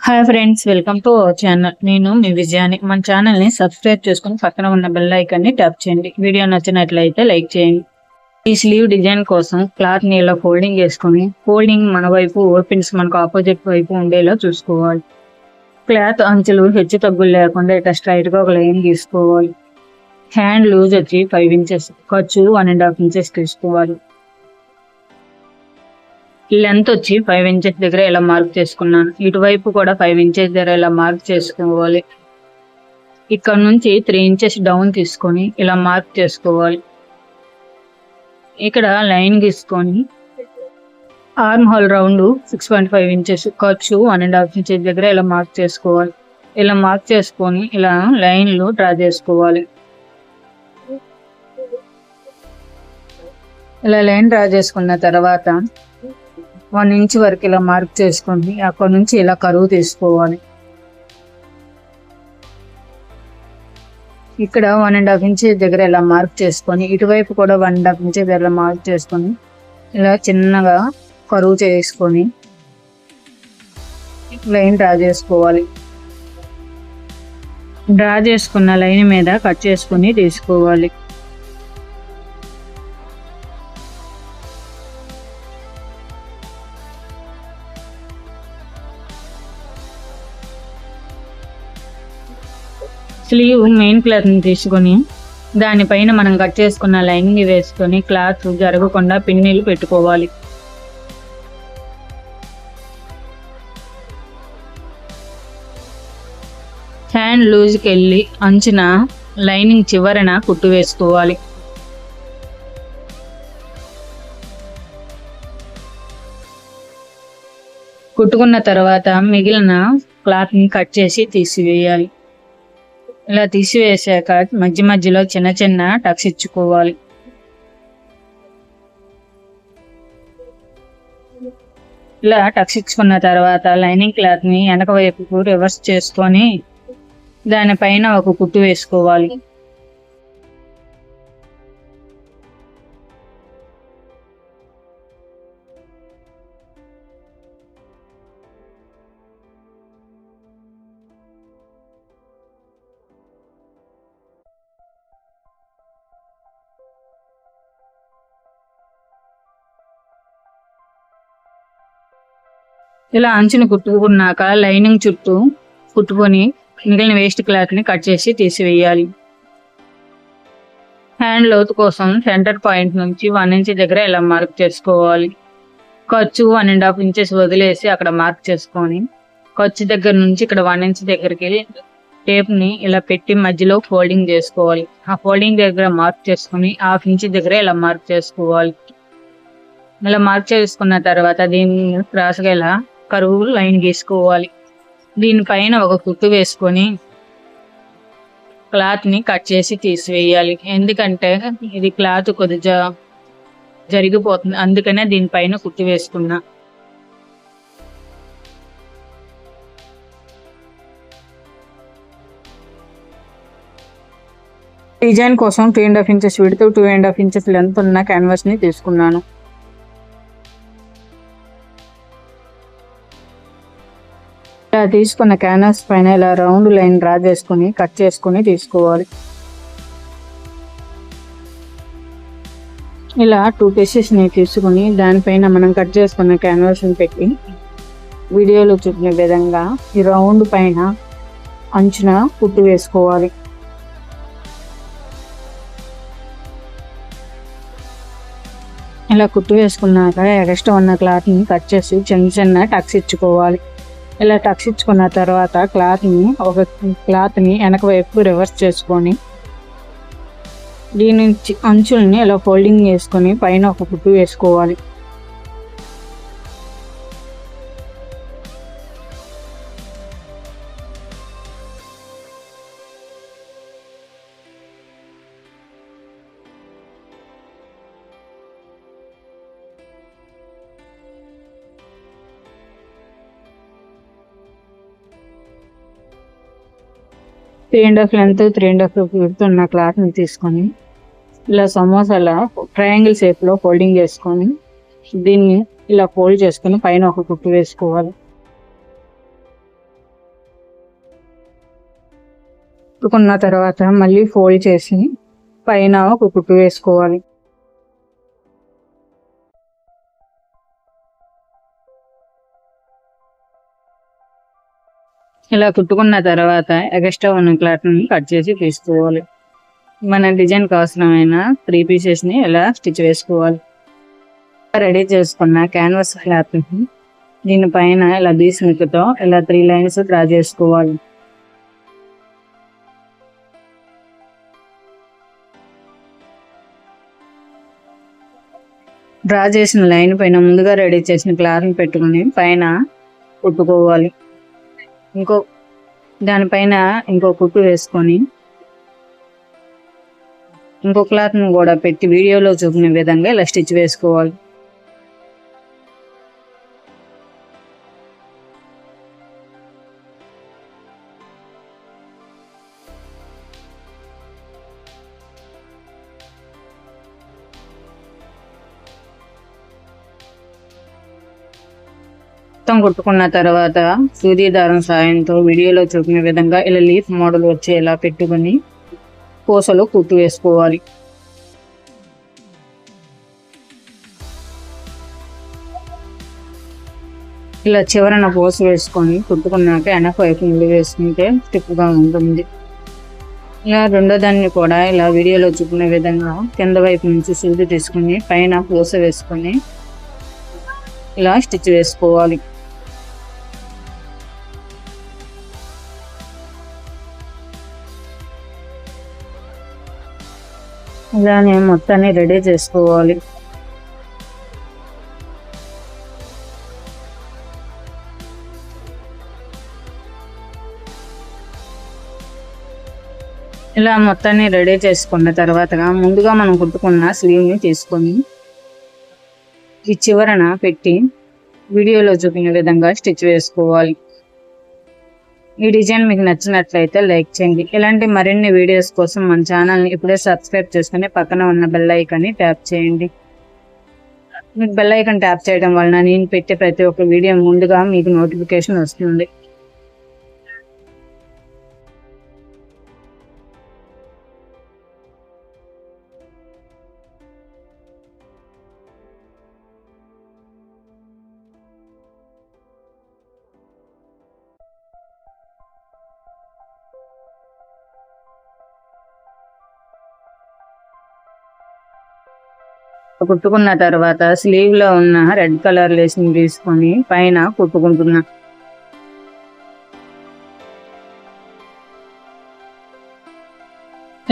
Hi friends, welcome to our channel. నేను మీ విజయాని. మన channel ని సబ్స్క్రైబ్ చేసుకుని పక్కన ఉన్న బెల్ ఐకాన్ ని ట్యాప్ చేయండి. వీడియో నచ్చినట్లయితే లైక్ చేయండి. ఈ స్లీవ్ డిజైన్ కోసం క్లాత్ ని ఇలా ఫోల్డింగ్ చేసుకుని, ఫోల్డింగ్ మన వైపు, ఓపెన్స్ మనకు ఆపోజిట్ వైపు ఉండేలా చూసుకోవాలి. క్లాత్ అంచులు హెచ్చు తగ్గులు లేకుండా ఇట్లా స్ట్రైట్ గా ఒక లైన్ తీసుకోవాలి. హ్యాండ్ లూజ్ వచ్చి 5 ఇంచెస్, ఖర్చు 1.5 ఇంచెస్ తీసుకోవాలి. లెంత్ వచ్చి 5 ఇంచెస్ దగ్గర ఇలా మార్క్ చేసుకున్నాను. ఇటువైపు కూడా 5 ఇంచెస్ దగ్గర ఇలా మార్క్ చేసుకోవాలి. ఇక్కడ నుంచి 3 ఇంచెస్ డౌన్ తీసుకొని ఇలా మార్క్ చేసుకోవాలి. ఇక్కడ లైన్ గీసుకొని ఆర్మ్ హోల్ రౌండ్ 6.5 ఇంచెస్, ఖర్చు 1.5 ఇంచెస్ దగ్గర ఇలా మార్క్ చేసుకోవాలి. ఇలా మార్క్ చేసుకొని ఇలా లైన్లు డ్రా చేసుకోవాలి. ఇలా లైన్ డ్రా చేసుకున్న తర్వాత 1 ఇంచ్ వరకు ఇలా మార్క్ చేసుకొని అక్కడ నుంచి ఇలా కరువు తీసుకోవాలి. ఇక్కడ 1.5 ఇంచెస్ దగ్గర ఇలా మార్క్ చేసుకొని ఇటువైపు కూడా 1.5 ఇంచెస్ దగ్గర మార్క్ చేసుకొని ఇలా చిన్నగా కరువు చేసుకొని లైన్ డ్రా చేసుకోవాలి. డ్రా చేసుకున్న లైన్ మీద కట్ చేసుకొని తీసుకోవాలి. స్లీవ్ మెయిన్ క్లాత్ ని తీసుకొని దానిపైన మనం కట్ చేసుకున్న లైనింగ్ వేసుకొని క్లాత్ జరగకుండా పిన్నీలు పెట్టుకోవాలి. హ్యాండ్ లూజ్కి వెళ్ళి అంచున లైనింగ్ చివరన కుట్టు వేసుకోవాలి. కుట్టుకున్న తర్వాత మిగిలిన క్లాత్ ని కట్ చేసి తీసివేయాలి. ఇలా తీసివేసాక మధ్య మధ్యలో చిన్న చిన్న టక్స్ ఇచ్చుకోవాలి. ఇలా టక్స్ ఇచ్చుకున్న తర్వాత లైనింగ్ క్లాత్ ని వెనక వైపుకు రివర్స్ చేసుకొని దానిపైన ఒక కుట్టు వేసుకోవాలి. ఇలా అంచుని కుట్టుకున్నాక లైనింగ్ చుట్టూ కుట్టుకొని మిగిలిన వేస్ట్ క్లాత్ ని కట్ చేసి తీసివేయాలి. హ్యాండ్ లోతు కోసం సెంటర్ పాయింట్ నుంచి 1 ఇంచ్ దగ్గర ఇలా మార్క్ చేసుకోవాలి. ఖర్చు 1.5 ఇంచెస్ వదిలేసి అక్కడ మార్క్ చేసుకొని ఖర్చు దగ్గర నుంచి ఇక్కడ 1 ఇంచ్ దగ్గరికి టేప్ ని ఇలా పెట్టి మధ్యలో ఫోల్డింగ్ చేసుకోవాలి. ఆ ఫోల్డింగ్ దగ్గర మార్క్ చేసుకుని 1/2 ఇంచ్ దగ్గర ఇలా మార్క్ చేసుకోవాలి. ఇలా మార్క్ చేసుకున్న తర్వాత దీన్ని క్రాస్గా ఇలా కరువు లైన్ గీసుకోవాలి. దీనిపైన ఒక కుట్టు వేసుకొని క్లాత్ ని కట్ చేసి తీసివేయాలి. ఎందుకంటే ఇది క్లాత్ కొద్దిగా జరిగిపోతుంది, అందుకనే దీనిపైన కుట్టు వేసుకున్నా. డిజైన్ కోసం 2.5 ఇంచెస్ విడ్త్, 2.5 ఇంచెస్ లెంత్ ఉన్న క్యాన్వాస్ ని తీసుకున్నాను. ఇలా తీసుకున్న క్యాన్వాస్ పైన ఇలా రౌండ్ లైన్ డ్రా చేసుకుని కట్ చేసుకుని తీసుకోవాలి. ఇలా 2 పీసెస్ ని తీసుకుని దానిపైన మనం కట్ చేసుకున్న క్యాన్వాస్ ని పెట్టి వీడియోలో చూపిన విధంగా ఈ రౌండ్ పైన అంచున కుట్టు వేసుకోవాలి. ఇలా కుట్టు వేసుకున్నాక ఎక్స్ట్రా ఉన్న క్లాత్ ని కట్ చేసి చిన్న చిన్న టక్స్ ఇచ్చుకోవాలి. ఇలా టక్స్ ఇచ్చుకున్న తర్వాత క్లాత్ ని వెనక వైపు రివర్స్ చేసుకొని దీని నుంచి అంచుల్ని ఇలా ఫోల్డింగ్ చేసుకొని పైన ఒక కుట్టు వేసుకోవాలి. Three and half length, 3.5 width ఉన్న క్లాత్ ని తీసుకొని ఇలా సమోసాల ట్రయాంగిల్ షేప్ లో ఫోల్డింగ్ చేసుకొని దీన్ని ఇలా ఫోల్డ్ చేసుకొని పైన ఒక కుట్టు వేసుకోవాలి. కుట్టుకున్న తర్వాత మళ్ళీ ఫోల్డ్ చేసి పైన ఒక కుట్టు వేసుకోవాలి. ఇలా కుట్టుకున్న తర్వాత ఎక్స్ట్రా ఉన్న క్లాత్ని కట్ చేసి తీసుకోవాలి. మన డిజైన్ అవసరమైన 3 పీసెస్ని ఇలా స్టిచ్ వేసుకోవాలి. రెడీ చేసుకున్న క్యాన్వాస్ క్లాత్ని దీనిపైన ఇలా బీస్ నిక్కుతో ఇలా 3 లైన్స్ డ్రా చేసుకోవాలి. డ్రా చేసిన లైన్ పైన ముందుగా రెడీ చేసిన క్లాత్ని పెట్టుకుని పైన కుట్టుకోవాలి. దానిపైన ఇంకో కుట్టు వేసుకొని ఇంకో క్లాత్ను కూడా పెట్టి వీడియోలో చూపిన విధంగా ఇలా స్టిచ్ వేసుకోవాలి. మొత్తం కుట్టుకున్న తర్వాత సూది దారం సాయంతో వీడియోలో చూపిన విధంగా ఇలా లీఫ్ మోడల్ వచ్చేలా పెట్టుకుని పూసలు కుట్టు వేసుకోవాలి. ఇలా చివరన పూస వేసుకొని కుట్టుకున్నాక వెనక వైపు నుండి వేసుకుంటే స్టిఫ్గా ఉంటుంది. ఇలా రెండో దాన్ని కూడా ఇలా వీడియోలో చూపిన విధంగా కింద వైపు నుంచి సూది తీసుకుని పైన పూస వేసుకొని ఇలా స్టిచ్ వేసుకోవాలి. ఇలానే మొత్తాన్ని రెడీ చేసుకోవాలి. ఇలా మొత్తాన్ని రెడీ చేసుకున్న తర్వాత ముందుగా మనం కుట్టుకున్న స్లీవ్ని తీసుకొని ఈ చివరన పెట్టి వీడియోలో చూపిన విధంగా స్టిచ్ వేసుకోవాలి. ఈ డిజైన్ మీకు నచ్చినట్లయితే లైక్ చేయండి. ఇలాంటి మరిన్ని వీడియోస్ కోసం మన ఛానల్ని ఇప్పుడే సబ్స్క్రైబ్ చేసుకుని పక్కన ఉన్న బెల్ ఐకాన్ని ట్యాప్ చేయండి. మీకు బెల్ ఐకాన్ ట్యాప్ చేయడం వలన నేను పెట్టే ప్రతి ఒక్క వీడియో ముందుగా మీకు నోటిఫికేషన్ వస్తుంది. కుట్టుకున్న తర్వాత స్లీవ్ లో ఉన్న రెడ్ కలర్ లేస్ని తీసుకొని పైన కుట్టుకుంటున్నా.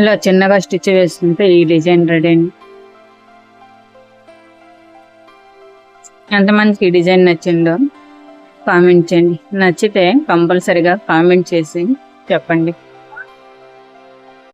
ఇలా చిన్నగా స్టిచ్ వేసుకుంటే ఈ డిజైన్ రెడీ. ఎంతమందికి ఈ డిజైన్ నచ్చిందో కామెంట్ చేయండి. నచ్చితే కంపల్సరిగా కామెంట్ చేసి చెప్పండి.